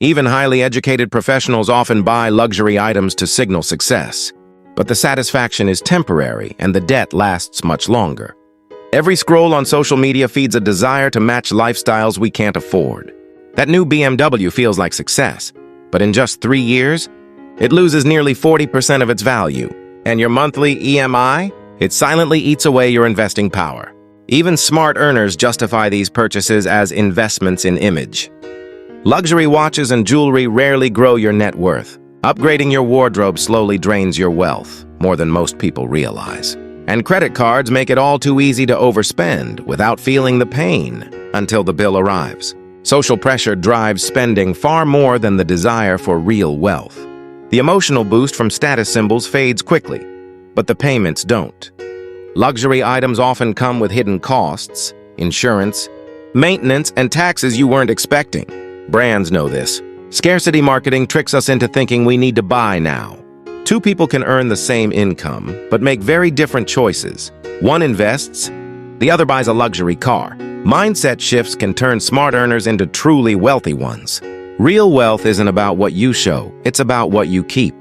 Even highly educated professionals often buy luxury items to signal success. But the satisfaction is temporary and the debt lasts much longer. Every scroll on social media feeds a desire to match lifestyles we can't afford. That new BMW feels like success, but in just 3 years, it loses nearly 40% of its value. And your monthly EMI? It silently eats away your investing power. Even smart earners justify these purchases as investments in image. Luxury watches and jewelry rarely grow your net worth. Upgrading your wardrobe slowly drains your wealth, more than most people realize. And credit cards make it all too easy to overspend without feeling the pain until the bill arrives. Social pressure drives spending far more than the desire for real wealth. The emotional boost from status symbols fades quickly, but the payments don't. Luxury items often come with hidden costs, insurance, maintenance, and taxes you weren't expecting. Brands know this. Scarcity marketing tricks us into thinking we need to buy now. Two people can earn the same income, but make very different choices. One invests, the other buys a luxury car. Mindset shifts can turn smart earners into truly wealthy ones. Real wealth isn't about what you show, it's about what you keep.